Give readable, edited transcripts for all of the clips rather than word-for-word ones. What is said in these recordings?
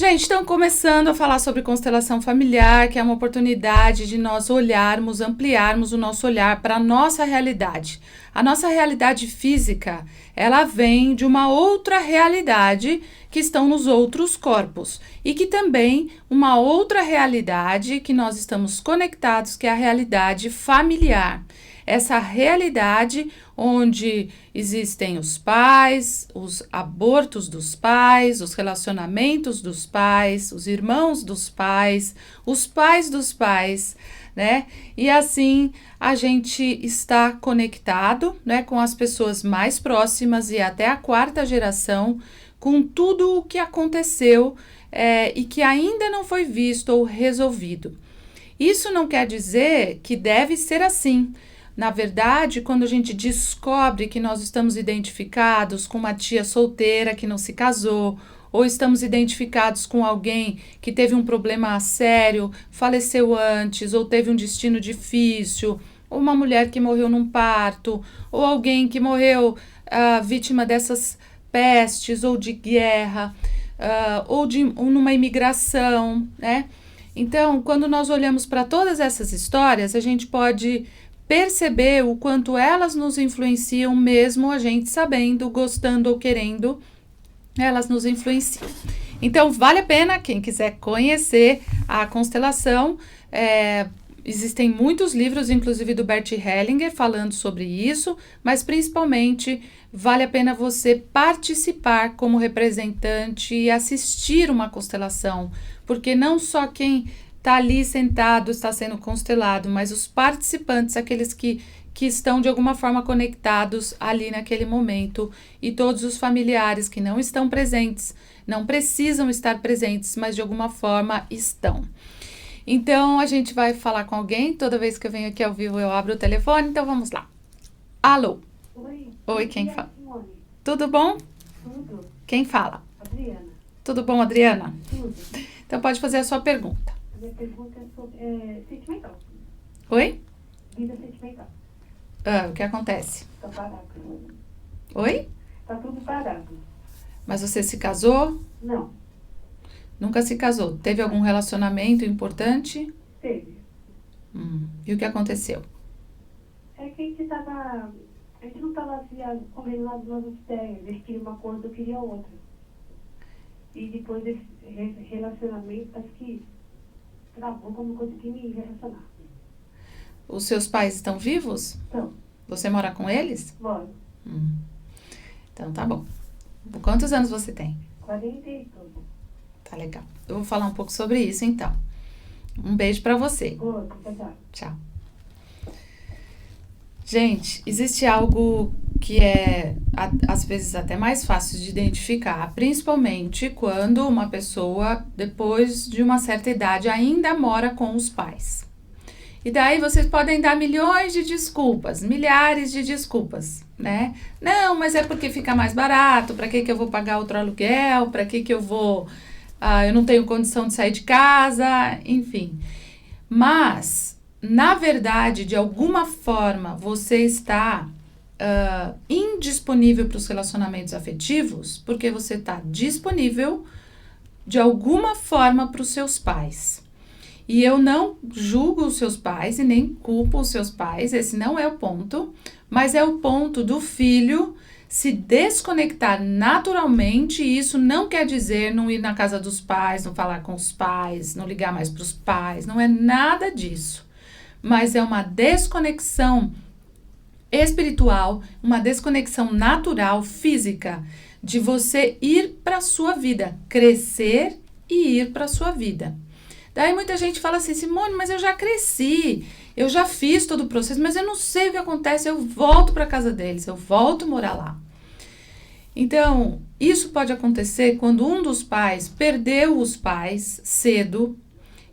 Gente, estão começando a falar sobre constelação familiar, que é uma oportunidade de nós olharmos, ampliarmos o nosso olhar para a nossa realidade. A nossa realidade física, ela vem de uma outra realidade que estão nos outros corpos e que também uma outra realidade que nós estamos conectados, que é a realidade familiar. Essa realidade onde existem os pais, os abortos dos pais, os relacionamentos dos pais, os irmãos dos pais, os pais dos pais, né? E assim a gente está conectado, né, com as pessoas mais próximas e até a quarta geração, com tudo o que aconteceu e que ainda não foi visto ou resolvido. Isso não quer dizer que deve ser assim. Na verdade, quando a gente descobre que nós estamos identificados com uma tia solteira que não se casou, ou estamos identificados com alguém que teve um problema sério, faleceu antes, ou teve um destino difícil, ou uma mulher que morreu num parto, ou alguém que morreu vítima dessas pestes, ou de guerra, ou numa imigração, né? Então, quando nós olhamos para todas essas histórias, a gente pode perceber o quanto elas nos influenciam, mesmo a gente sabendo, gostando ou querendo, elas nos influenciam. Então, vale a pena, quem quiser conhecer a constelação, existem muitos livros, inclusive do Bert Hellinger, falando sobre isso, mas principalmente vale a pena você participar como representante e assistir uma constelação, porque não só quem está ali sentado, está sendo constelado, mas os participantes, aqueles que estão de alguma forma conectados ali naquele momento, e todos os familiares que não estão presentes, não precisam estar presentes, mas de alguma forma estão. Então, a gente vai falar com alguém, toda vez que eu venho aqui ao vivo eu abro o telefone, então vamos lá. Alô? Oi, quem fala? Simone. Tudo bom? Tudo. Quem fala? Adriana. Tudo bom, Adriana? Tudo. Então pode fazer a sua pergunta. A minha pergunta é sobre sentimental. Oi? Vida sentimental. O que acontece? Tá parado. Oi? Tá tudo parado. Mas você se casou? Não. Nunca se casou? Teve algum relacionamento importante? Teve. E o que aconteceu? É que a gente não tava assim, correndo lá das nossas ideias. Ele queria uma coisa, eu queria outra. E depois desse relacionamento, parece que travou, como eu consegui me relacionar. Os seus pais estão vivos? Então, Você mora com eles? bora. Então tá bom. Quantos anos você tem? 40 e tudo. Tá legal. Eu vou falar um pouco sobre isso então. Um beijo pra você. Outro, tchau. Tchau. Gente, existe algo que é às vezes até mais fácil de identificar, principalmente quando uma pessoa, depois de uma certa idade, ainda mora com os pais. E daí vocês podem dar milhões de desculpas, milhares de desculpas, né? Não, mas é porque fica mais barato, para que eu vou pagar outro aluguel, para que eu vou... eu não tenho condição de sair de casa, enfim. Mas, na verdade, de alguma forma, você está indisponível para os relacionamentos afetivos, porque você está disponível, de alguma forma, para os seus pais. E eu não julgo os seus pais e nem culpo os seus pais, esse não é o ponto, mas é o ponto do filho se desconectar naturalmente, e isso não quer dizer não ir na casa dos pais, não falar com os pais, não ligar mais para os pais, não é nada disso. Mas é uma desconexão espiritual, uma desconexão natural, física, de você ir para a sua vida, crescer e ir para a sua vida. Daí muita gente fala assim, Simone, mas eu já cresci, eu já fiz todo o processo, mas eu não sei o que acontece, eu volto para a casa deles, eu volto a morar lá. Então, isso pode acontecer quando um dos pais perdeu os pais cedo.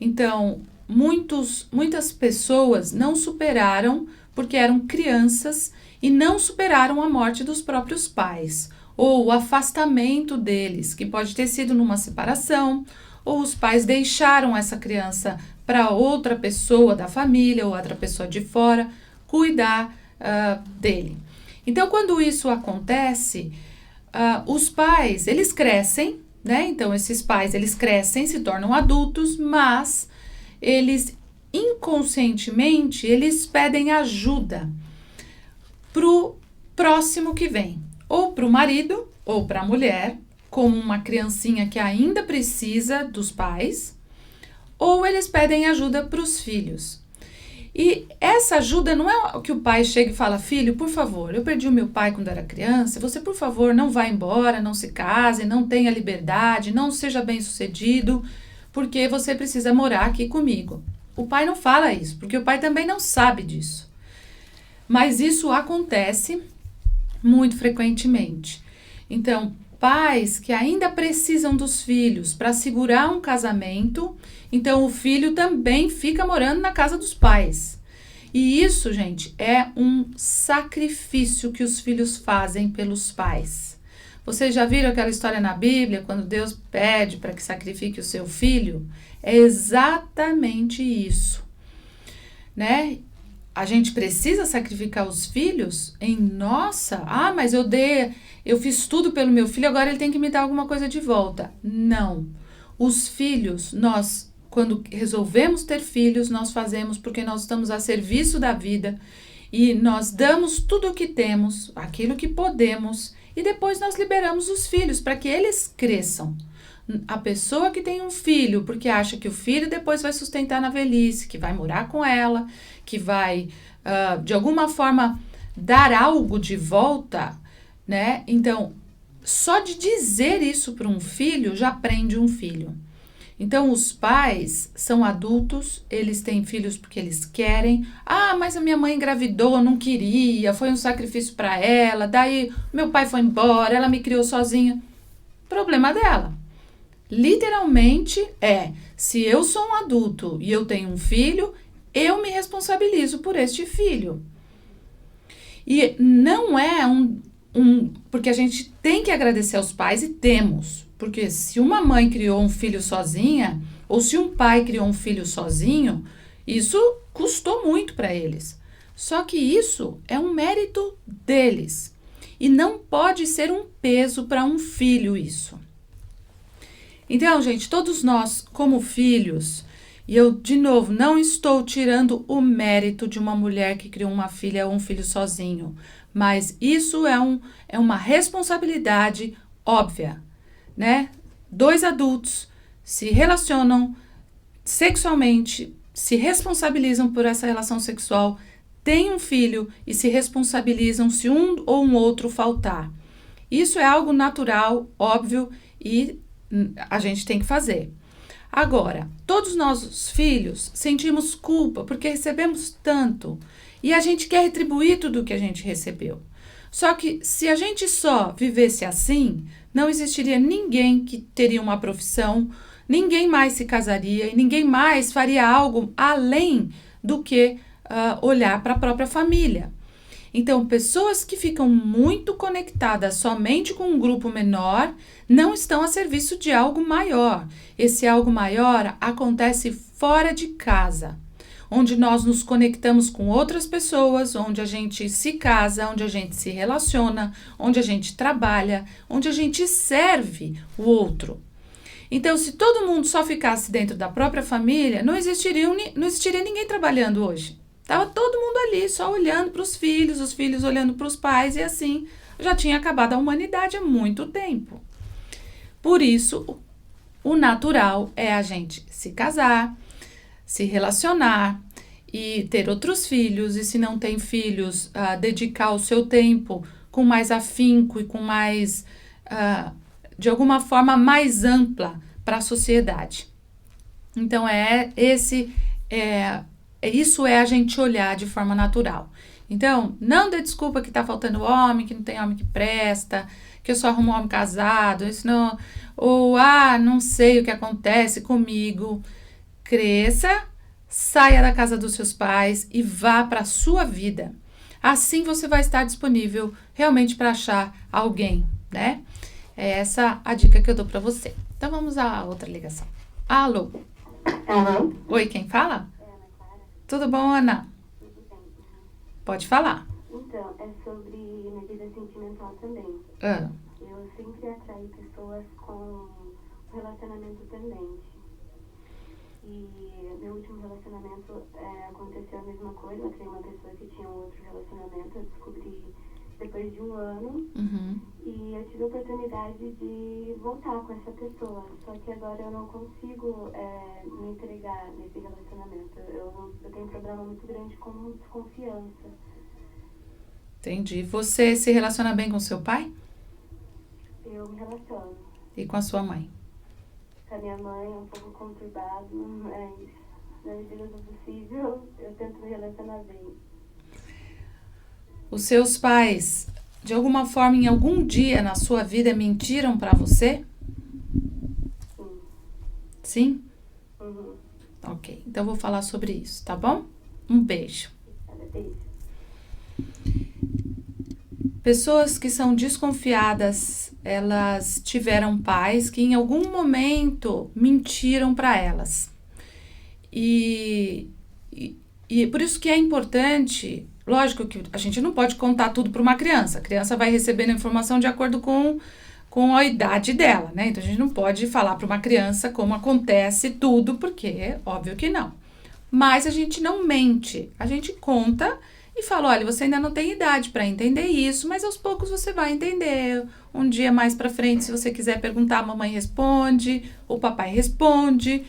Então, muitas pessoas não superaram porque eram crianças e não superaram a morte dos próprios pais, ou o afastamento deles, que pode ter sido numa separação, ou os pais deixaram essa criança para outra pessoa da família ou outra pessoa de fora cuidar dele. Então, quando isso acontece, os pais, eles crescem, né? Então, esses pais, eles crescem, se tornam adultos, mas eles, inconscientemente, eles pedem ajuda pro próximo que vem. Ou pro marido, ou pra mulher, como uma criancinha que ainda precisa dos pais, ou eles pedem ajuda pros filhos. E essa ajuda não é o que o pai chega e fala: filho, por favor, eu perdi o meu pai quando era criança, você, por favor, não vá embora, não se case, não tenha liberdade, não seja bem-sucedido, porque você precisa morar aqui comigo. O pai não fala isso, porque o pai também não sabe disso. Mas isso acontece muito frequentemente. Então, pais que ainda precisam dos filhos para segurar um casamento, então o filho também fica morando na casa dos pais. E isso, gente, é um sacrifício que os filhos fazem pelos pais. Vocês já viram aquela história na Bíblia, quando Deus pede para que sacrifique o seu filho? É exatamente isso, né? A gente precisa sacrificar os filhos mas eu fiz tudo pelo meu filho, agora ele tem que me dar alguma coisa de volta. Não. Os filhos, quando resolvemos ter filhos, nós fazemos porque nós estamos a serviço da vida e nós damos tudo o que temos, aquilo que podemos, e depois nós liberamos os filhos para que eles cresçam. A pessoa que tem um filho porque acha que o filho depois vai sustentar na velhice, que vai morar com ela, que vai, de alguma forma, dar algo de volta, né? Então, só de dizer isso para um filho já prende um filho. Então, os pais são adultos, eles têm filhos porque eles querem. Ah, mas a minha mãe engravidou, não queria, foi um sacrifício para ela, daí meu pai foi embora, ela me criou sozinha. Problema dela. Literalmente se eu sou um adulto e eu tenho um filho, eu me responsabilizo por este filho. E não é porque a gente tem que agradecer aos pais e temos. Porque se uma mãe criou um filho sozinha, ou se um pai criou um filho sozinho, isso custou muito para eles. Só que isso é um mérito deles. E não pode ser um peso para um filho isso. Então, gente, todos nós, como filhos, e eu, de novo, não estou tirando o mérito de uma mulher que criou uma filha ou um filho sozinho, mas isso é uma responsabilidade óbvia, né? 2 adultos se relacionam sexualmente, se responsabilizam por essa relação sexual, têm um filho e se responsabilizam se um ou um outro faltar. Isso é algo natural, óbvio, e a gente tem que fazer. Agora, todos nós, os filhos, sentimos culpa porque recebemos tanto e a gente quer retribuir tudo o que a gente recebeu. Só que se a gente só vivesse assim, não existiria ninguém que teria uma profissão, ninguém mais se casaria e ninguém mais faria algo além do que olhar para a própria família. Então, pessoas que ficam muito conectadas somente com um grupo menor não estão a serviço de algo maior. Esse algo maior acontece fora de casa, onde nós nos conectamos com outras pessoas, onde a gente se casa, onde a gente se relaciona, onde a gente trabalha, onde a gente serve o outro. Então, se todo mundo só ficasse dentro da própria família, não existiria ninguém trabalhando hoje. Estava todo mundo ali, só olhando para os filhos olhando para os pais, e assim já tinha acabado a humanidade há muito tempo. Por isso, o natural é a gente se casar, se relacionar e ter outros filhos, e se não tem filhos, dedicar o seu tempo com mais afinco e com mais, de alguma forma, mais ampla para a sociedade. Então, isso é a gente olhar de forma natural. Então, não dê desculpa que tá faltando homem, que não tem homem que presta, que eu só arrumo um homem casado, isso não, ou, não sei o que acontece comigo. Cresça, saia da casa dos seus pais e vá para a sua vida. Assim você vai estar disponível realmente para achar alguém, né? É essa a dica que eu dou para você. Então, vamos à outra ligação. Alô? Alô? Oi, quem fala? Tudo bom, Ana? Tudo bem. Pode falar. Então, é sobre minha vida sentimental também. Ah, Eu sempre atraí pessoas com relacionamento pendente. E meu último relacionamento aconteceu a mesma coisa. Eu tenho uma pessoa que tinha um outro relacionamento, eu descobri depois de um ano. Uhum. E eu tive a oportunidade de voltar com essa pessoa. Só que agora eu não consigo me entregar nesse relacionamento. Eu tenho um problema muito grande com desconfiança. Entendi. Você se relaciona bem com seu pai Eu me relaciono. e com a sua mãe? Com a minha mãe é um pouco conturbado, mas na medida do possível eu tento me relacionar bem. Os seus pais, de alguma forma, em algum dia na sua vida, mentiram pra você? Sim. Sim? Uhum. Ok. Então, eu vou falar sobre isso, tá bom? Um beijo. Beijo. Pessoas que são desconfiadas, elas tiveram pais que em algum momento mentiram para elas. E por isso que é importante, lógico que a gente não pode contar tudo para uma criança. A criança vai recebendo a informação de acordo com a idade dela, né? Então a gente não pode falar para uma criança como acontece tudo, porque é óbvio que não. Mas a gente não mente, a gente conta e fala, olha, você ainda não tem idade para entender isso, mas aos poucos você vai entender. Um dia mais para frente, se você quiser perguntar, a mamãe responde, o papai responde.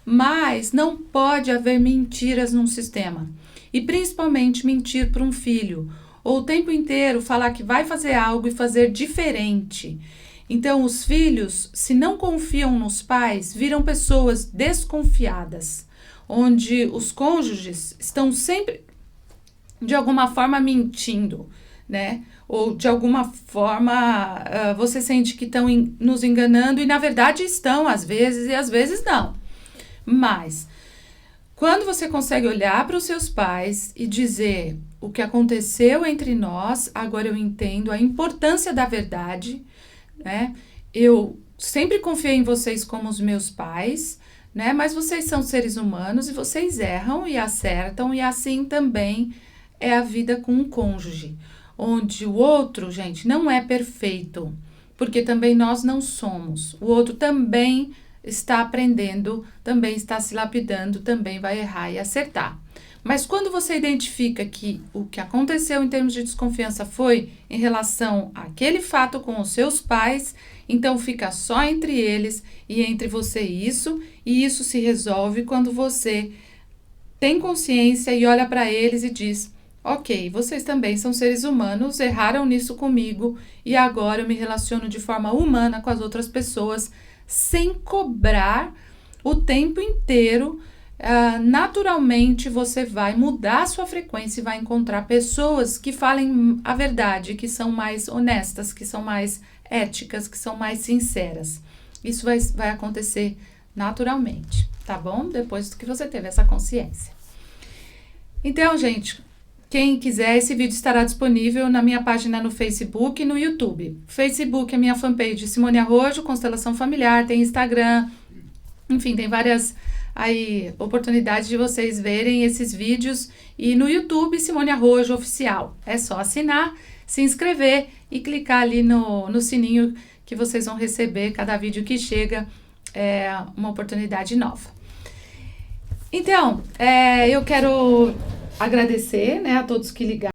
Mas não pode haver mentiras num sistema. E principalmente mentir para um filho. Ou o tempo inteiro falar que vai fazer algo e fazer diferente. Então, os filhos, se não confiam nos pais, viram pessoas desconfiadas, onde os cônjuges estão sempre de alguma forma mentindo, né? Ou de alguma forma você sente que estão nos enganando e na verdade estão às vezes e às vezes não. Mas quando você consegue olhar para os seus pais e dizer o que aconteceu entre nós, agora eu entendo a importância da verdade, né? Eu sempre confiei em vocês como os meus pais, né? Mas vocês são seres humanos e vocês erram e acertam e assim também é a vida com um cônjuge, onde o outro, gente, não é perfeito, porque também nós não somos. O outro também está aprendendo, também está se lapidando, também vai errar e acertar. Mas quando você identifica que o que aconteceu em termos de desconfiança foi em relação àquele fato com os seus pais, então fica só entre eles e entre você e isso se resolve quando você tem consciência e olha para eles e diz: ok, vocês também são seres humanos, erraram nisso comigo e agora eu me relaciono de forma humana com as outras pessoas, sem cobrar o tempo inteiro. Naturalmente você vai mudar a sua frequência e vai encontrar pessoas que falem a verdade, que são mais honestas, que são mais éticas, que são mais sinceras. Isso vai acontecer naturalmente, tá bom? Depois que você teve essa consciência. Então, gente, quem quiser, esse vídeo estará disponível na minha página no Facebook e no YouTube. Facebook é minha fanpage Simone Arrojo, Constelação Familiar, tem Instagram, enfim, tem várias aí oportunidades de vocês verem esses vídeos. E no YouTube, Simone Arrojo Oficial. É só assinar, se inscrever e clicar ali no sininho que vocês vão receber cada vídeo que chega, uma oportunidade nova. Então, eu quero agradecer, né, a todos que ligaram.